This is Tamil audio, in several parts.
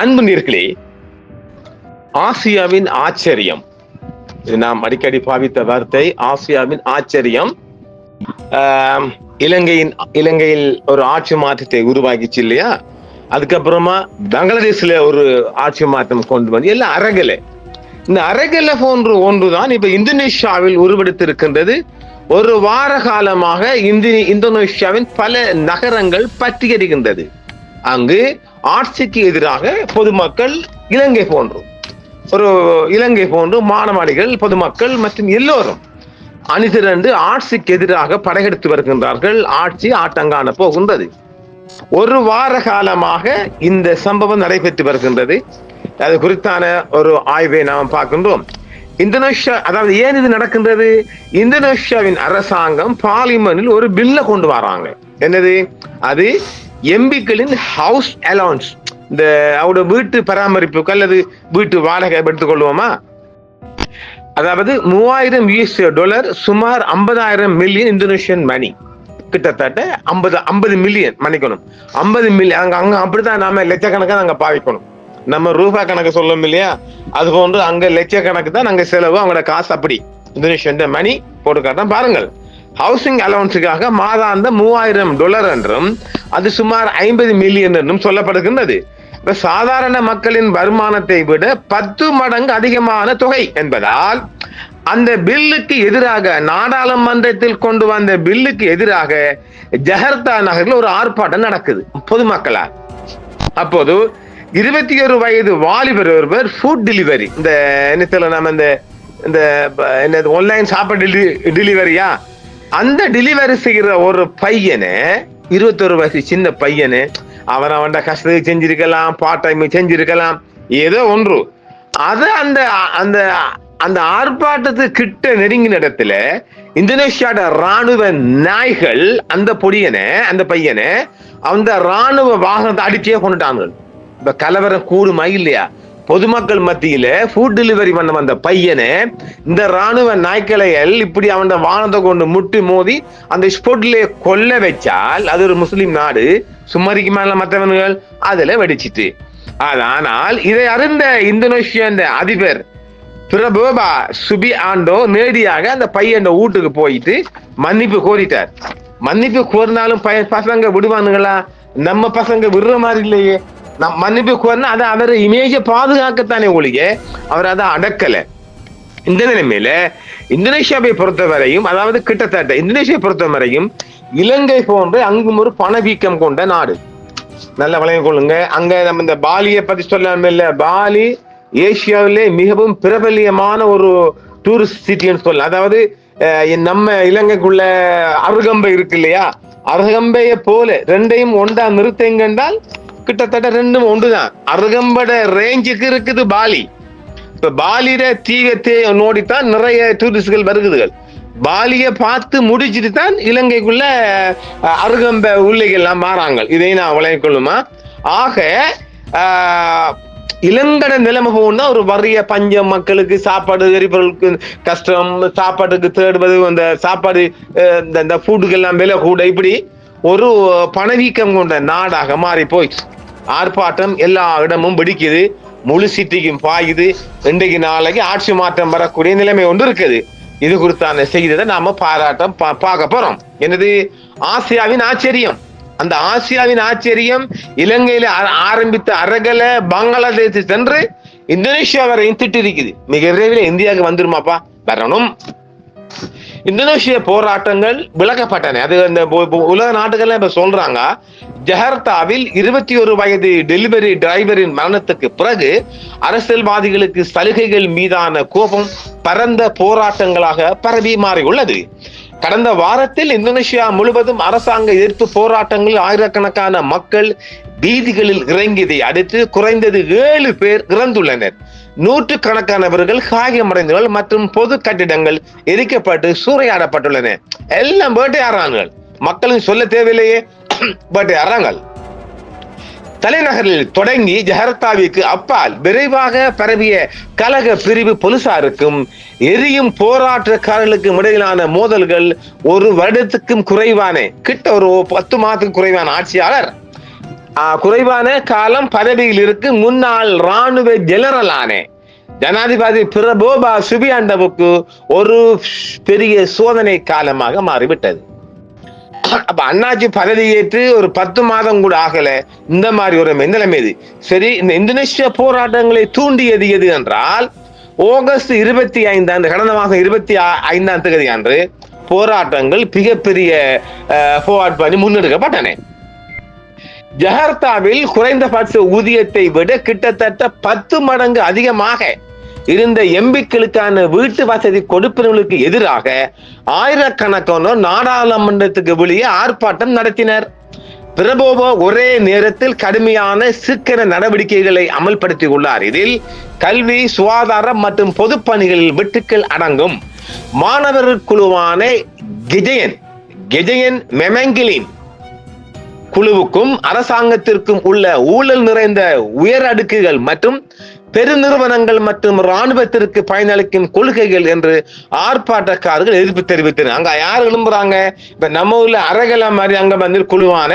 அன்பு நேயர்களே, ஆசியாவின் ஆச்சரியம், இது நாம் அடிக்கடி பாவித்த வார்த்தை, ஆசியாவின் ஆச்சரியம். இலங்கையில் ஒரு ஆட்சி மாற்றத்தை உருவாக்கிச்சு இல்லையா? அதுக்கப்புறமா பங்களாதேஷ்ல ஒரு ஆட்சி மாற்றம் கொண்டு வந்து எல்லாம் அரகலை. இந்த அரகலை போன்று ஒன்றுதான் இப்ப இந்தோனேஷியாவில் உருவெடுத்திருக்கின்றது. ஒரு வார காலமாக இந்தோனேஷியாவின் பல நகரங்கள் பற்றியறிகின்றது. அங்கு ஆட்சிக்கு எதிராக பொதுமக்கள் இலங்கை போன்று மாணவர்கள், பொதுமக்கள் மற்றும் எல்லோரும் அணிதிரண்டு ஆட்சிக்கு எதிராக படையெடுத்து வருகின்றார்கள். ஆட்சி ஆட்டங்காண போகின்றது. ஒரு வார காலமாக இந்த சம்பவம் நடைபெற்று வருகின்றது. அது குறித்தான ஒரு ஆய்வை நாம் பார்க்கின்றோம். இந்தோனேஷியா, அதாவது ஏன் இது நடக்கின்றது? இந்தோனேஷியாவின் அரசாங்கம் பார்லிமெண்டில் ஒரு பில்ல கொண்டு வராங்க. என்னது அது? எம்பிக்களின் ஹவுஸ் அலவன்ஸ், இந்த அவருடைய வீட்டு பராமரிப்புக்கு அல்லது வீட்டு வாடகை எடுத்துக் கொள்வோமா, அதாவது $3000 சுமார் 50,000 மில்லியன் இந்தோனேஷியன் மணி, கிட்டத்தட்ட 50 மில்லியன், மன்னிக்கணும் 50 மில்லியன். அங்க அப்படித்தான் நாம லட்சக்கணக்காக நாங்க பாவிக்கணும். நம்ம ரூபாய் கணக்கு சொல்லணும் இல்லையா? அது போன்று அங்க லட்சக்கணக்கு தான் நாங்க செலவு, அவங்களோட காசு அப்படி இந்தோனேஷியன் மணி போட்டு காட்டான் பாருங்கள். ஹவுசிங் அலவன்ஸுக்காக மாதாந்த $3000 என்றும் அது சுமார் 50 மில்லியன் என்றும் சொல்லப்படுகின்றது. இப்ப சாதாரண மக்களின் வருமானத்தை விட 10 மடங்கு அதிகமான தொகை என்பதால் அந்த பில்லுக்கு எதிராக, நாடாளுமன்றத்தில் கொண்டு வந்த பில்லுக்கு எதிராக ஜகர்த்தா நகரில் ஒரு ஆர்ப்பாட்டம் நடக்குது பொதுமக்களால். அப்போது 21 வயது வாலிபர் ஒருவர் ஃபுட் டெலிவரி, இந்த என்ன நம்ம இந்த ஆன்லைன் சாப்பாடு டெலிவரியா, அந்த டெலிவரி செய்கிற ஒரு பையனை, 21 வயசு சின்ன பையனை, அவன் கஷ்டத்தை செஞ்சிருக்கலாம், பார்ட் டைம் செஞ்சிருக்கலாம், ஏதோ ஒன்று. அது அந்த ஆர்ப்பாட்டத்துக்கு கிட்ட நெருங்கின இடத்துல இந்தோனேஷியாவோட ராணுவ நாய்கள் அந்த பையனை அந்த ராணுவ வாகனத்தை அடிச்சே கொண்டுட்டாங்க. இப்ப கலவரம் கூடுமா இல்லையா? பொதுமக்கள் மத்தியில ஃபுட் டெலிவரி பண்ண வந்த பையனை இந்த ராணுவ நாய்க்களைகள் இப்படி அவன் வாகனத்தை கொண்டு முட்டி மோதி அந்த ஸ்பாட்ல கொல்ல வச்சால், அது ஒரு முஸ்லிம் நாடு, சும்மரிக்கு மேல மற்றவர்கள் அதுல வெடிச்சிட்டு. ஆனால் இதை அறிந்த இந்தோனேஷியா அதிபர் பிரபோபா சுபிஆண்டோ நேரடியாக அந்த பையன் வீட்டுக்கு போயிட்டு மன்னிப்பு கோரிட்டார். மன்னிப்பு கோரினாலும் பசங்க விடுவானுங்களா? நம்ம பசங்க விடுற மாதிரி இல்லையே. மன்னிப்பு கோரினா அதை அவர் இமேஜை பாதுகாக்கத்தானே ஒழிய அவர் அதை அடக்கல. இந்த நிலைமையில இந்தோனேஷியாவை பொறுத்தவரையும், அதாவது கிட்டத்தட்ட இந்தோனேஷியா பொறுத்தவரையும் இலங்கை போன்று அங்கும் ஒரு பணவீக்கம் கொண்ட நாடு. நல்ல வழங்கிக் கொள்ளுங்க. அங்க நம்ம இந்த பாலியை பத்தி சொல்லாம இல்ல, பாலி ஏசியாவிலே மிகவும் பிரபலியமான ஒரு டூரிஸ்ட் சிட்டின்னு சொல்லலாம். அதாவது நம்ம இலங்கைக்குள்ள அருகம்பை இருக்கு இல்லையா? அருகம்பைய போல ரெண்டையும் ஒன்றா நிறுத்தங்கண்டால் கிட்டத்தட்ட ரெண்டும் ஒன்றுதான். அருகம்பட ரேஞ்சுக்கு இருக்குது பாலி. இப்ப பாலியில தீவத்தை நோடித்தான் நிறைய டூரிஸ்ட்கள் வருகுதுகள். பாலியை பார்த்து முடிச்சுட்டு தான் இலங்கைக்குள்ள அருகம்ப உள்ளைகள் எல்லாம் மாறாங்க. இதை நான் வழங்கிக் கொள்ளுமா? ஆக இலங்கட நிலைமை போனா ஒரு வறிய பஞ்சம், மக்களுக்கு சாப்பாடு, எரிபொருளுக்கு கஷ்டம், சாப்பாட்டுக்கு தேடுவது, அந்த சாப்பாடு இந்த ஃபுட்டுக்கெல்லாம் விலை கூட, இப்படி ஒரு பணவீக்கம் கொண்ட நாடாக மாறி போயிடுச்சு. ஆர்ப்பாட்டம் எல்லா இடமும் பிடிக்குது, முழு சிட்டிக்கும் பாயுது. இன்றைக்கு நாளைக்கு ஆட்சி மாற்றம் வரக்கூடிய நிலைமை ஒன்று இருக்குது. இது குறித்தான செய்தியை நாம பார்க்க போறோம். என்னது? ஆசியாவின் ஆச்சரியம். அந்த ஆசியாவின் ஆச்சரியம் இலங்கையில ஆரம்பித்த அரகல பங்களாதேஷ் சென்று இந்தோனேஷியா வரையும் திட்டிருக்குது. மிக விரைவில் இந்தியாவுக்கு வந்துருமாப்பா? வரணும். இந்தோனேஷிய போராட்டங்கள் விளக்கப்பட்டன. அது அந்த உலக நாட்டுகள் இப்ப சொல்றாங்க, ஜகர்த்தாவில் 21 வயது டெலிவரி டிரைவரின் மரணத்துக்கு பிறகு அரசியல்வாதிகளுக்கு சலுகைகள் மீதான கோபம் பரந்த போராட்டங்களாக பரவி மாறியுள்ளது. கடந்த வாரத்தில் இந்தோனேஷியா முழுவதும் அரசாங்க எதிர்ப்பு போராட்டங்களில் ஆயிரக்கணக்கான மக்கள் வீதிகளில் இறங்கியதை அடுத்து குறைந்தது 7 பேர் இறந்துள்ளனர். நூற்றுக்கணக்கானவர்கள் காயமடைந்தவர்கள் மற்றும் பொது கட்டிடங்கள் எரிக்கப்பட்டு சூறையாடப்பட்டுள்ளன. எல்லாம் வேட்டையாடுறாங்கள். மக்களும் சொல்ல தேவையில்லையே, வேட்டையாடுறாங்கள். தலைநகரில் தொடங்கி ஜகர்த்தாவிற்கு அப்பால் விரைவாக பரவிய கலக பிரிவு போலீசாருக்கும் எரியும் போராட்டக்காரர்களுக்கும் இடையிலான மோதல்கள் ஒரு வருடத்துக்கும் குறைவான, கிட்ட ஒரு 10 மாதத்துக்கு குறைவான ஆட்சியாளர் குறைவான காலம் பதவியில் இருக்கு முன்னாள் ராணுவ ஜெனரலான ஜனாதிபதி பிரபோபா சுபியாண்டவுக்கு ஒரு பெரிய சோதனை காலமாக மாறிவிட்டது. அப்ப அண்ணாச்சி பதவியேற்று ஒரு 10 மாதம் கூட ஆகல, இந்த மாதிரி ஒரு நிலைமை. சரி, இந்த இந்தோனேஷிய போராட்டங்களை தூண்டியது எது என்றால் ஆகஸ்ட் 25 கடந்த மாதம் 25 அன்று போராட்டங்கள் மிகப்பெரிய போராட்டம் முன்னெடுக்கப்பட்டன. ஜகார்த்தாவில் குறைந்தபட்ச ஊதியத்தை விட கிட்டத்தட்ட 10 மடங்கு அதிகமாக இருந்த எம்பிக்களுக்கான வீட்டு வசதி கொடுப்பவர்களுக்கு எதிராக ஆயிரக்கணக்கானோர் நாடாளுமன்றத்துக்கு வெளியே ஆர்ப்பாட்டம் நடத்தினர். பிரபோவோ ஒரே நேரத்தில் கடுமையான சிக்கன நடவடிக்கைகளை அமல்படுத்தி உள்ளார். இதில் கல்வி, சுகாதாரம் மற்றும் பொதுப்பணிகளில் வெட்டுக்கள் அடங்கும். மாணவர்கள் குழுவான கெஜயன் மெமங்கிலின் குழுவுக்கும் அரசாங்கத்திற்கும் உள்ள ஊழல் நிறைந்த உயர் அடுக்குகள் மற்றும் பெருநிறுவனங்கள் மற்றும் இராணுவத்திற்கு பயனளிக்கும் கொள்கைகள் என்று ஆர்ப்பாட்டக்காரர்கள் எதிர்ப்பு தெரிவித்தனர். அங்க யார் எழும்புறாங்க? இப்ப நம்ம ஊர்ல அரகல மாதிரி அங்க வந்து குழுவான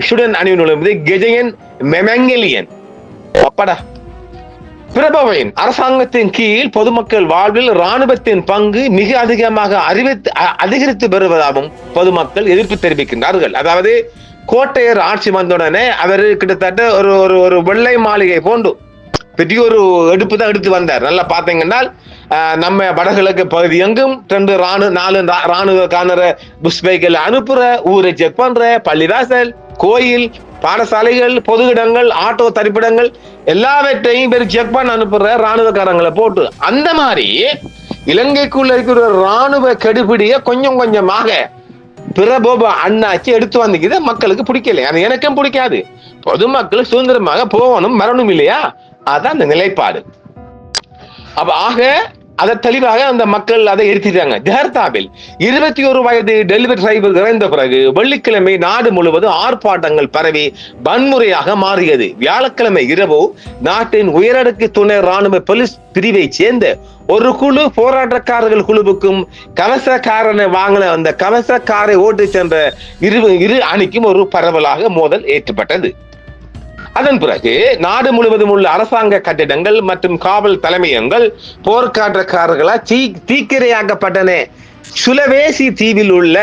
ஸ்டூடெண்ட் அணியினுடைய கெஜயன் மெமங்கிலியன் அப்படா பிரபவின் அரசாங்கத்தின் கீழ் பொதுமக்கள் வாழ்வில் இராணுவத்தின் பங்கு மிக அதிகமாக அதிகரித்து வருவதாகவும் பொதுமக்கள் எதிர்ப்பு தெரிவிக்கின்றார்கள். அதாவது கோட்டையர் ஆட்சி வந்தவுடனே அவர் கிட்டத்தட்ட ஒரு வெள்ளை மாளிகை போன்று பெரிய ஒரு எடுப்பு தான் எடுத்து வந்தார். நல்லா பாத்தீங்கன்னா நம்ம வடகிழக்கு பகுதி எங்கும் 4 ராணுவ காணற புஷ்பைகள் அனுப்புற, ஊரை செக் பண்ற, பள்ளிவாசல், கோயில், பாடசாலைகள், பொது இடங்கள், ஆட்டோ தரிப்பிடங்கள் எல்லாவற்றையும் பேர் செக் பண்ண அனுப்புற ராணுவக்காரங்களை போட்டு, அந்த மாதிரி இலங்கைக்குள்ள இருக்கிற ராணுவ கெடுபிடிய கொஞ்சம் கொஞ்சமாக பிரபோப அண்ணாச்சி எடுத்து வந்தீங்க. மக்களுக்கு பிடிக்கல, அது எனக்கும் பிடிக்காது. பொதுமக்கள் சுதந்திரமாக போகணும், வரணும் இல்லையா? அதான் அந்த நிலைப்பாடு. அதை தெளிவாக அந்த மக்கள் அதை எடுத்துட்டாங்க. ஜகார்த்தாவில் 21 வயது டெலிவரி டிரைவர் இறந்த பிறகு வெள்ளிக்கிழமை நாடு முழுவதும் ஆர்ப்பாட்டங்கள் பரவி வன்முறையாக மாறியது. வியாழக்கிழமை இரவு நாட்டின் உயரடுக்கு துணை ராணுவ போலீஸ் பிரிவை சேர்ந்த ஒரு குழு போராட்டக்காரர்கள் குழுவுக்கும் கவசக்காரனை வாங்கின அந்த கவசக்காரை ஓட்டு சென்ற இரு அணிக்கும் ஒரு பரவலாக மோதல் ஏற்பட்டது. அதன் பிறகு நாடு முழுவதும் உள்ள அரசாங்க கட்டிடங்கள் மற்றும் காவல் தலைமையகங்கள் போர்க்காற்றக்காரர்களால் தீக்கிரையாக்கப்பட்டன. சுலவேசி தீவில் உள்ள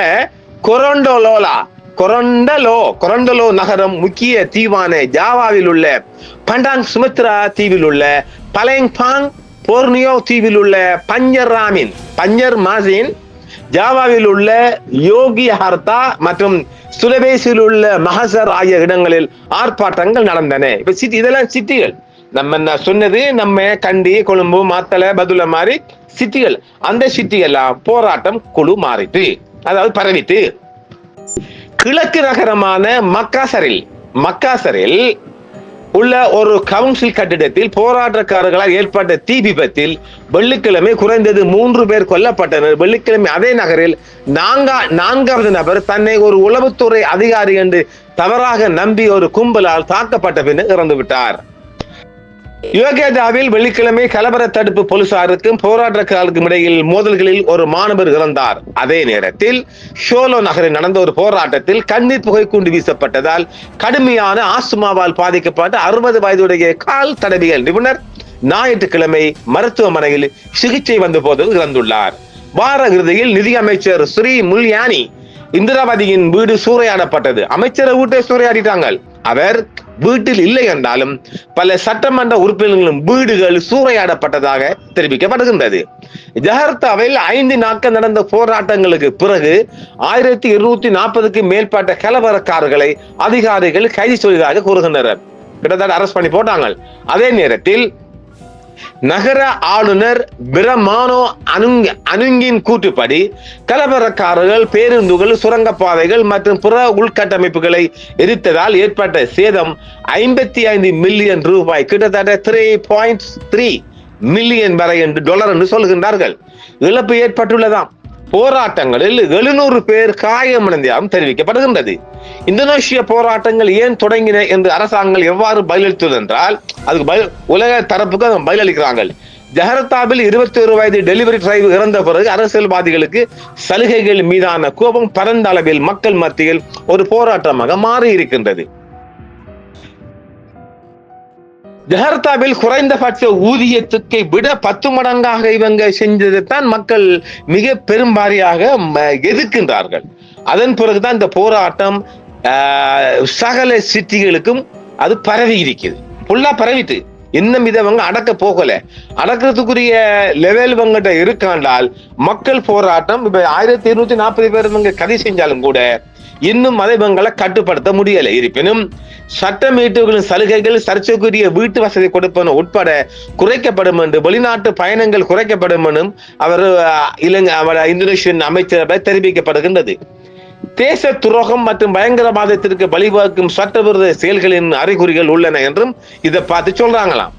கொரண்டலோ நகரம் முக்கிய தீவான ஜாவாவில் உள்ள பண்டாங் சுமத்ரா தீவில் உள்ள பலேங்பாங், போர்னியோ தீவில் உள்ள பஞ்சர் மாசின், ஜாவாவில் உள்ள யோகியஹர்த்தா மற்றும் சுலவேசியில் உள்ள மகசர் ஆகிய இடங்களில் ஆர்ப்பாட்டங்கள் நடந்தன. இப்ப இதெல்லாம் சிட்டிகள். நம்ம சொன்னது நம்ம கண்டி, கொழும்பு, மாத்தளை, பதுளை மாதிரி சிட்டிகள். அந்த சிட்டிகள்லாம் போராட்டம் குழு மாறிட்டு, அதாவது பரவிட்டு கிழக்கு நகரமான மக்காசரில் உள்ள ஒரு கவுன்சில் கட்டிடத்தில் போராட்டக்காரர்களால் ஏற்பட்ட தீ விபத்தில் வெள்ளிக்கிழமை குறைந்தது 3 பேர் கொல்லப்பட்டனர். வெள்ளிக்கிழமை அதே நகரில் 4வது நபர் தன்னை ஒரு உளவுத்துறை அதிகாரி என்று தவறாக நம்பி ஒரு கும்பலால் தாக்கப்பட்ட பின்னர் இறந்து விட்டார். யோகேதாவில் வெள்ளிக்கிழமை கலவர தடுப்பு போலீசாருக்கும் போராட்டக்காரர்களுக்கும் இடையில் மோதல்களில் ஒரு மாணவர் இறந்தார். அதே நேரத்தில் ஷோலோ நகரில் நடந்த ஒரு போராட்டத்தில் கண்ணீர் புகை குண்டு வீசப்பட்டதால் கடுமையான ஆஸ்துமாவால் பாதிக்கப்பட்ட 60 வயதுடைய கால் தடவியல் நிபுணர் ஞாயிற்றுக்கிழமை மருத்துவமனையில் சிகிச்சை வந்த போது இறந்துள்ளார். வார இறுதியில் நிதி அமைச்சர் ஸ்ரீ முல்யானி இந்திராவதியின் வீடு சூறையாடப்பட்டது. அமைச்சரை வீட்டை சூறையாடிட்டாங்க. அவர் வீட்டில் இல்லை என்றாலும் பல சட்டமன்ற உறுப்பினர்களும் வீடுகள் சூறையாடப்பட்டதாக தெரிவிக்கப்படுகின்றது. ஜகார்த்தாவில் 5 நாட்கள் நடந்த போராட்டங்களுக்கு பிறகு 1240க்கு மேற்பட்ட கலவரக்காரர்களை அதிகாரிகள் கைது செய்ததாக கூறுகின்றனர். கிட்டத்தட்ட அரெஸ்ட் பண்ணி போட்டாங்க. அதே நேரத்தில் நகர ஆளுநர் பிரமானோ அனுங்கின் கூற்றுப்படி கலவரக்காரர்கள் பேருந்துகள், சுரங்கப்பாதைகள் மற்றும் புற உள்கட்டமைப்புகளை எரித்ததால் ஏற்பட்ட சேதம் 55 மில்லியன் ரூபாய், கிட்டத்தட்ட 3.3 மில்லியன் வரை $3 என்று சொல்கின்றார்கள். இழப்பு ஏற்பட்டுள்ளதாம். போராட்டங்களில் 700 பேர் காயமடைந்ததாகவும் தெரிவிக்கப்படுகின்றது. இந்தோனேஷிய போராட்டங்கள் ஏன் தொடங்கின என்று அரசாங்கம் எவ்வாறு பதிலளித்தது என்றால், அதுக்கு உலக தரப்புக்கு பதிலளிக்கிறாங்க. ஜகார்த்தாவில் 21 வயது டெலிவரி டிரைவர் இறந்த பிறகு அரசியல்வாதிகளுக்கு சலுகைகள் மீதான கோபம் பரந்த அளவில் மக்கள் மத்தியில் ஒரு போராட்டமாக மாறி இருக்கின்றது. ஜகார்த்தாவில் குறைந்தபட்ச ஊதியத்துக்கு விட 10 மடங்காக இவங்க செஞ்சதைத்தான் மக்கள் மிக பெரும்பாரியாக எதிர்க்கின்றார்கள். அதன் பிறகுதான் இந்த போராட்டம் சகல சிட்டிகளுக்கும் அது பரவி இருக்குது. ஃபுல்லா பரவிட்டு இன்னும் இதவங்க அடக்க போகல. அடக்கிறதுக்குரிய லெவல் இவங்கிட்ட இருக்காண்டால் மக்கள் போராட்டம் இப்ப 1240 பேர் இவங்க கதை செஞ்சாலும் கூட இன்னும் அதை இவங்களை கட்டுப்படுத்த முடியலை. இருப்பினும் சட்டமீட்டுகளின் சலுகைகள், சர்ச்சைக்குரிய வீட்டு வசதி கொடுப்பன உட்பட குறைக்கப்படும் என்று, வெளிநாட்டு பயணங்கள் குறைக்கப்படும் என்றும் அவர் இந்தோனேஷியன் அமைச்சரவை தெரிவிக்கப்படுகின்றது. தேச துரோகம் மற்றும் பயங்கரவாதத்திற்கு வழிவகுக்கும் சட்டவிரோத செயல்களின் அறிகுறிகள் உள்ளன என்றும் இதை பார்த்து சொல்றாங்களாம்.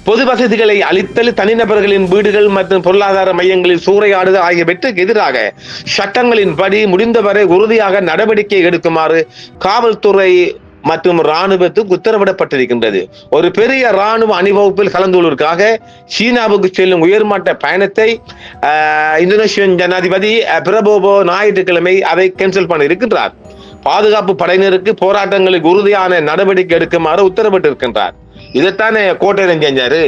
பொது வசதிகளை அளித்தல், தனிநபர்களின் வீடுகள் மற்றும் பொருளாதார மையங்களில் சூறையாடுதல் ஆகியவற்றுக்கு எதிராக சட்டங்களின்படி முடிந்தவரை உறுதியாக நடவடிக்கை எடுக்குமாறு காவல்துறை மற்றும் இராணுவத்துக்கு உத்தரவிடப்பட்டிருக்கின்றது. ஒரு பெரிய இராணுவ அணிவகுப்பில் கலந்து கொள்வதற்காக சீனாவுக்கு செல்லும் உயர்மட்ட பயணத்தை இந்தோனேஷியன் ஜனாதிபதி பிரபோவோ ஞாயிற்றுக்கிழமை அதை கேன்சல் பண்ண இருக்கின்றார். பாதுகாப்பு படையினருக்கு போராட்டங்களுக்கு உறுதியான நடவடிக்கை எடுக்குமாறு உத்தரவிட்டிருக்கின்றார். இதைத்தானே கோட்டையன் செஞ்சாரு.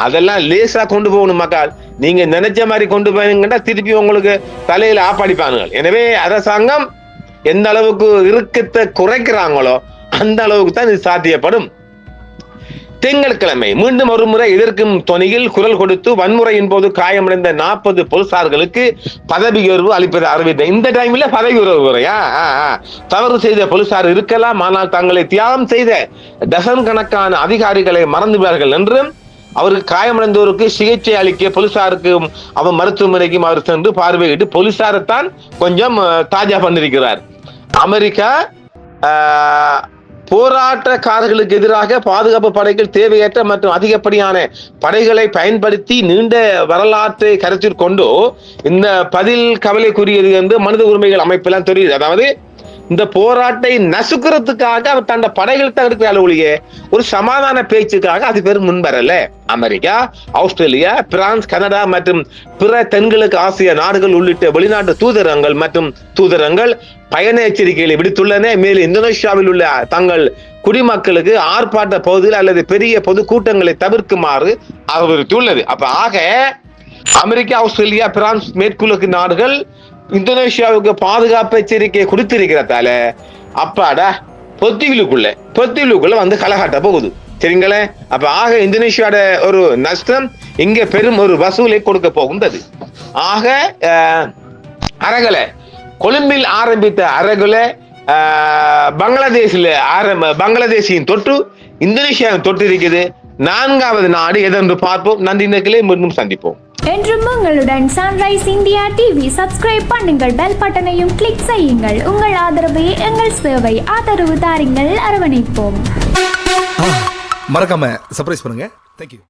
அதெல்லாம் லேசா கொண்டு போகணும் மக்கள். நீங்க நினைச்ச மாதிரி கொண்டு போனீங்கன்னா திருப்பி உங்களுக்கு தலையில ஆப்பாடிப்பானுங்க. எனவே அரசாங்கம் எந்த அளவுக்கு இறுக்கத்தை குறைக்கிறாங்களோ அந்த அளவுக்கு தான் இது சாத்தியப்படும். திங்கட்கிழமை மீண்டும் ஒரு முறை எதிர்க்கும் தொனியில் குரல் கொடுத்து வன்முறையின் போது காயமடைந்த 40 போலீசார்களுக்கு பதவி உயர்வு அளிப்பதை அறிவித்த இந்த டைம்ல பதவி உயர்வு முறையா? தவறு செய்த போலீசார் இருக்கலாம், ஆனால் தங்களை தியாகம் செய்த டசன் கணக்கான அதிகாரிகளை மறந்துவிடார்கள் என்றும், அவருக்கு காயமடைந்தோருக்கு சிகிச்சை அளிக்க போலீசாருக்கும் அவர் மருத்துவமனைக்கும் அவர் சென்று பார்வையிட்டு போலீசாரைத்தான் கொஞ்சம் தாஜா பண்ணிருக்கிறார். அமெரிக்கா போராட்டக்காரர்களுக்கு எதிராக பாதுகாப்பு படைகள் தேவையற்ற மற்றும் அதிகப்படியான படைகளை பயன்படுத்தி நீண்ட வரலாற்றை கருத்தில் கொண்டு இந்த பதில் கவலைக்குரியது என்று மனித உரிமைகள் அமைப்பெல்லாம் தெரியுது. அதாவது இந்த போராட்டை நசுக்கிறதுக்காக அவர் தன்னை படைகள் தடுக்கிற ஒழிய ஒரு சமாதான பேச்சுக்காக அது பேர் முன்வரல. அமெரிக்கா, ஆஸ்திரேலியா, பிரான்ஸ், கனடா மற்றும் பிற தென்கிழக்கு ஆசிய நாடுகள் உள்ளிட்ட வெளிநாட்டு தூதரங்கள் பயண எச்சரிக்கைகளை விடுத்துள்ளன. மேலும் இந்தோனேஷியாவில் உள்ள தங்கள் குடிமக்களுக்கு ஆர்ப்பாட்ட பகுதியில் அல்லது பெரிய பொது கூட்டங்களை தவிர்க்குமாறு அறிவுறுத்தியுள்ளது. அப்ப ஆக அமெரிக்கா, ஆஸ்திரேலியா, பிரான்ஸ் மேற்குலகு நாடுகள் இந்தோனேஷியாவுக்கு பாதுகாப்பு எச்சரிக்கை கொடுத்திருக்கிறதால அப்பாடா பொத்திவிலுக்குள்ள வந்து களகாட்ட போகுது. சரிங்களே? அப்ப ஆக இந்தோனேஷியாவோட ஒரு நஷ்டம் இங்க பெரும் ஒரு வசூலை கொடுக்க போகின்றது. ஆக அரகலை கொழும்பில் ஆரம்பித்த அரகலை பங்களாதேஷின் தொற்று இந்தோனேஷியாவின் தொற்று இருக்குது. 4வது நாடு எதென்று பார்ப்போம். நன்றி, மீண்டும் சந்திப்போம். என்றும் உங்களுடன் சன்ரைஸ் இந்தியா டிவி. சப்ஸ்கிரைப் பண்ணுங்கள், பெல் பட்டனையும் கிளிக் செய்யுங்கள். உங்கள் ஆதரவே எங்கள் சேவை. ஆதரவு தாருங்கள், அரவணைப்போம். மறக்காம சர்ப்ரைஸ் பண்ணுங்க. தேங்க்யூ.